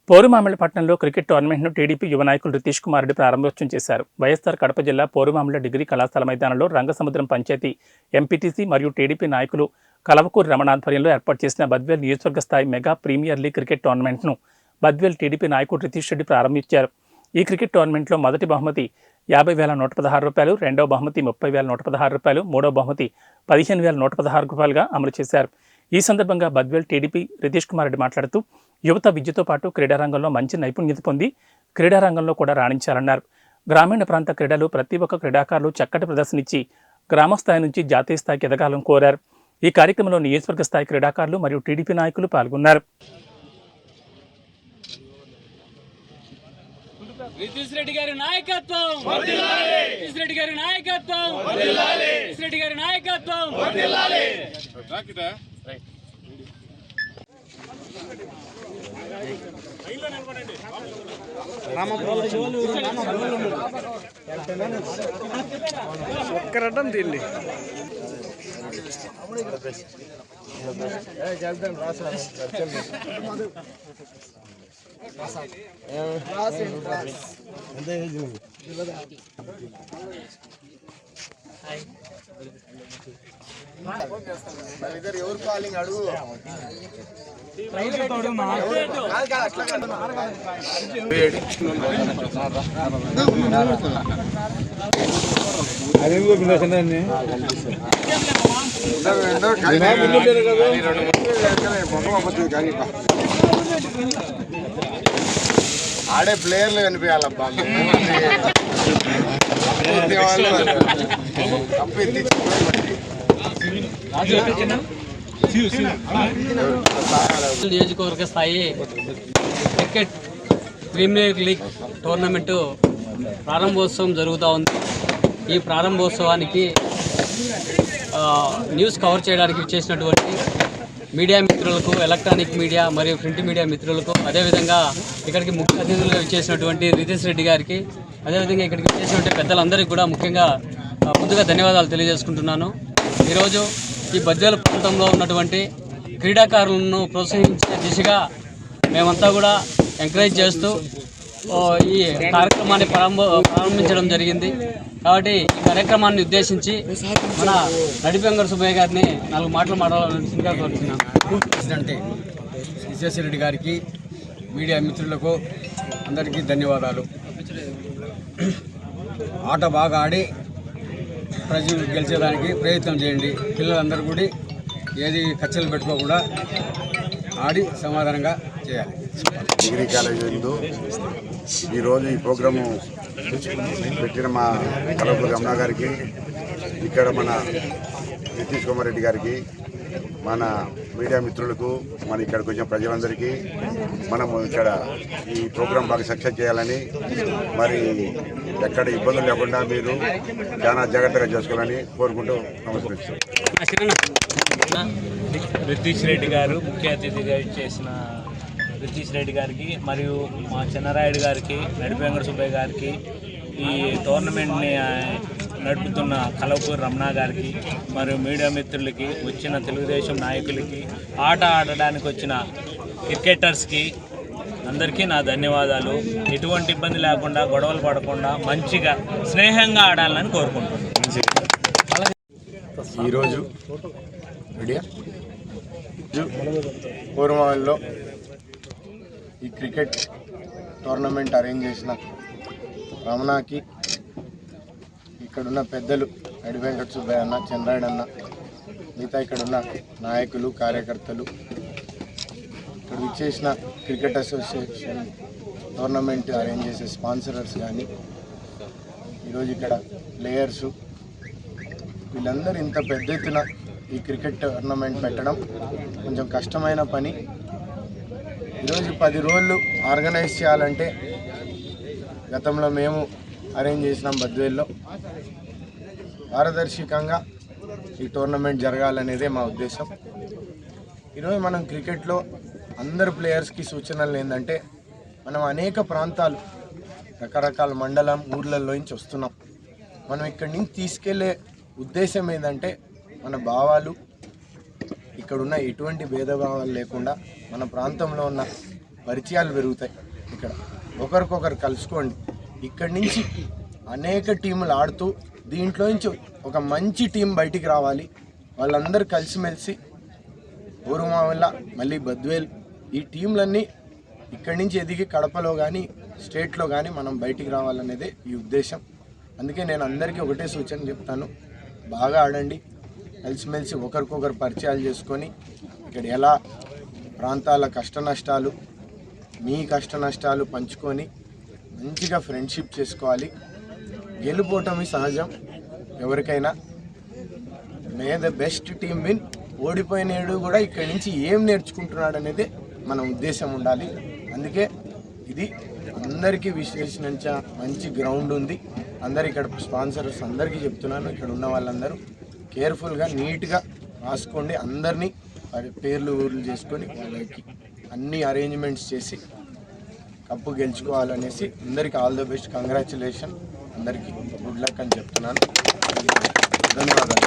పోరుమామిళ్లపట్నంలో cricket టోర్నమెంట్ను TDP యువ నాయకులు రితీష్ కుమార్ రెడ్డి ప్రారంభోత్సవం చేశారు. వైఎస్ఆర్ కడప జిల్లా పోరుమామిళ్ల డిగ్రీ కళాశాల మైదానంలో రంగసముద్రం పంచాయతీ ఎంపీటీసీ మరియు టీడీపీ నాయకులు కలవకూరు రమణ ఆధ్వర్యంలో ఏర్పాటు చేసిన బద్వేల్ నియోజకవర్గ స్థాయి మెగా ప్రీమియర్ లీగ్ క్రికెట్ టోర్నమెంట్ను బద్వేల్ టీడీపీ నాయకుడు రితీష్ రెడ్డి ప్రారంభించారు. ఈ క్రికెట్ టోర్నమెంట్లో మొదటి బహుమతి 50,116 రూపాయలు, రెండవ బహుమతి 30,116 రూపాయలు, మూడవ బహుమతి 15,116 రూపాయలుగా అమలు చేశారు. ఈ సందర్భంగా బద్వేల్ టీడీపీ రితీష్ కుమార్ రెడ్డి మాట్లాడుతూ యువత విద్యతో పాటు క్రీడారంగంలో మంచి నైపుణ్యత పొంది క్రీడారంగంలో కూడా రాణించాలన్నారు. గ్రామీణ ప్రాంత క్రీడలు ప్రతి ఒక్క క్రీడాకారులు చక్కటి ప్రదర్శన ఇచ్చి గ్రామస్థాయి నుంచి జాతీయ స్థాయికి ఎదగాలని కోరారు. ఈ కార్యక్రమంలో నియోజకవర్గ స్థాయి క్రీడాకారులు మరియు టీడీపీ నాయకులు పాల్గొన్నారు. రితీష్ రెడ్డి గారి నాయకత్వం వర్ధిల్లాలి. రితీష్ రెడ్డి గారి నాయకత్వం వర్ధిల్లాలి. రితీష్ రెడ్డి గారి నాయకత్వం వర్ధిల్లాలి. ఒక్కరడ్డం తిండి ఎవరు కాలింగ్ అడుగు ఆడే ప్లేయర్లు కనిపించాలబ్బా. నియోజకవర్గ స్థాయి క్రికెట్ ప్రీమియర్ లీగ్ టోర్నమెంటు ప్రారంభోత్సవం జరుగుతూ ఉంది. ఈ ప్రారంభోత్సవానికి న్యూస్ కవర్ చేయడానికి చేసినటువంటి మీడియా మిత్రులకు, ఎలక్ట్రానిక్ మీడియా మరియు ప్రింట్ మీడియా మిత్రులకు, అదేవిధంగా ఇక్కడికి ముఖ్య అతిథులుగా చేసినటువంటి రితీష్ రెడ్డి గారికి, అదేవిధంగా ఇక్కడికి చేసినటువంటి పెద్దలందరికీ కూడా ముఖ్యంగా ముందుగా ధన్యవాదాలు తెలియజేసుకుంటున్నాను. ఈరోజు ఈ బద్వేలు ప్రాంతంలో ఉన్నటువంటి క్రీడాకారులను ప్రోత్సహించే దిశగా మేమంతా కూడా ఎంకరేజ్ చేస్తూ ఈ కార్యక్రమాన్ని ప్రారంభించడం జరిగింది. కాబట్టి ఈ కార్యక్రమాన్ని ఉద్దేశించి మన నడిపెంగర సుబ్బయ్య గారిని 4 మాటలు మాట్లాడాల్సిందిగా కోరుతున్నాను. ప్రెసిడెంట్ విశ్వేశ్వరరెడ్డి గారికి, మీడియా మిత్రులకు అందరికీ ధన్యవాదాలు. ఆట బాగా ఆడి ప్రజలు గెలిచేదానికి ప్రయత్నం చేయండి. పిల్లలందరూ కూడా ఏది ఖర్చులు పెట్టుకోకుండా ఆడి సమాధానంగా చేయాలి. డిగ్రీ కాలేజ్ నందు ఈరోజు ఈ ప్రోగ్రాము పెట్టిన మా కలవకూరు రమణ గారికి, ఇక్కడ మన రితీష్ కుమార్ రెడ్డి గారికి, మన మీడియా మిత్రులకు, మన ఇక్కడికి వచ్చిన ప్రజలందరికీ మనము ఇక్కడ ఈ ప్రోగ్రాం బాగా సక్సెస్ చేయాలని, మరి ఎక్కడ ఇబ్బందులు లేకుండా మీరు చాలా జాగ్రత్తగా చేసుకోవాలని కోరుకుంటూ నమస్కరిస్తాం. రితీష్ రెడ్డి గారు ముఖ్య అతిథిగా చేసిన రితీష్ రెడ్డి గారికి మరియు మా చిన్నరాయుడు గారికి, నడిపెంగర సుబ్బయ్య గారికి, ఈ టోర్నమెంట్ని నడుపుతున్న కలవకూరు రమణ గారికి మరియు మీడియా మిత్రులకి, వచ్చిన తెలుగుదేశం నాయకులకి, ఆట ఆడడానికి వచ్చిన క్రికెటర్స్కి అందరికీ నా ధన్యవాదాలు. ఎటువంటి ఇబ్బంది లేకుండా, గొడవలు పడకుండా మంచిగా స్నేహంగా ఆడాలని కోరుకుంటున్నాను. ఈరోజు పూర్వమాల్లో ఈ క్రికెట్ టోర్నమెంట్ అరేంజ్ చేసిన రమణకి, ఇక్కడున్న పెద్దలు నడిపెంగర సుబ్బయ్య అన్న, చంద్రాయుడు అన్న, మిగతా ఇక్కడున్న నాయకులు, కార్యకర్తలు, ఇక్కడ విచ్చేసిన క్రికెట్ అసోసియేషన్ టోర్నమెంట్ అరేంజ్ చేసే స్పాన్సరర్స్ కానీ, ఈరోజు ఇక్కడ ప్లేయర్సు, వీళ్ళందరూ ఇంత పెద్ద ఎత్తున ఈ క్రికెట్ టోర్నమెంట్ పెట్టడం కొంచెం కష్టమైన పని. ఈరోజు 10 రోజులు ఆర్గనైజ్ చేయాలంటే గతంలో మేము అరేంజ్ చేసినాం బద్వేల్లో. పారదర్శకంగా ఈ టోర్నమెంట్ జరగాలనేదే మా ఉద్దేశం. ఈరోజు మనం క్రికెట్లో అందరు ప్లేయర్స్కి సూచనలు ఏంటంటే, మనం అనేక ప్రాంతాలు, రకరకాల మండలం, ఊర్లలో నుంచి వస్తున్నాం. మనం ఇక్కడి నుంచి తీసుకెళ్లే ఉద్దేశం ఏంటంటే, మన భావాలు, ఇక్కడున్న ఎటువంటి భేదభావాలు లేకుండా మన ప్రాంతంలో ఉన్న పరిచయాలు పెరుగుతాయి. ఇక్కడ ఒకరికొకరు కలుసుకోండి. ఇక్కడి నుంచి అనేక టీములు ఆడుతూ దీంట్లో నుంచి ఒక మంచి టీం బయటికి రావాలి. వాళ్ళందరూ కలిసిమెలిసి ఊరుమావిల్ల మళ్ళీ బద్వేల్ ఈ టీంలన్నీ ఇక్కడి నుంచి ఎదిగి కడపలో కానీ స్టేట్లో కానీ మనం బయటికి రావాలనేదే ఈ ఉద్దేశం. అందుకే నేను అందరికీ ఒకటే సూచన చెప్తాను, బాగా ఆడండి, కలిసిమెలిసి ఒకరికొకరు పరిచయాలు చేసుకొని ఇక్కడ ఎలా ప్రాంతాల కష్ట నష్టాలు మీ కష్ట నష్టాలు పంచుకొని మంచిగా ఫ్రెండ్షిప్ చేసుకోవాలి. గెలుపోవటమి సహజం ఎవరికైనా. May the best team win. ఓడిపోయినాడు కూడా ఇక్కడి నుంచి ఏం నేర్చుకుంటున్నాడు అనేది మన ఉద్దేశం ఉండాలి. అందుకే ఇది అందరికీ విశ్లేషించ మంచి గ్రౌండ్ ఉంది. అందరు ఇక్కడ స్పాన్సర్స్ అందరికీ చెప్తున్నాను, ఇక్కడ ఉన్న వాళ్ళందరూ కేర్ఫుల్గా నీట్గా రాసుకోండి. అందరినీ పేర్లు ఊర్లు చేసుకొని వాళ్ళకి అన్ని అరేంజ్మెంట్స్ చేసి కప్పు గెలుచుకోవాలనేసి అందరికీ ఆల్ ద బెస్ట్, కంగ్రాచులేషన్, అందరికీ గుడ్ లక్ అని చెప్తున్నాను. ధన్యవాదాలు.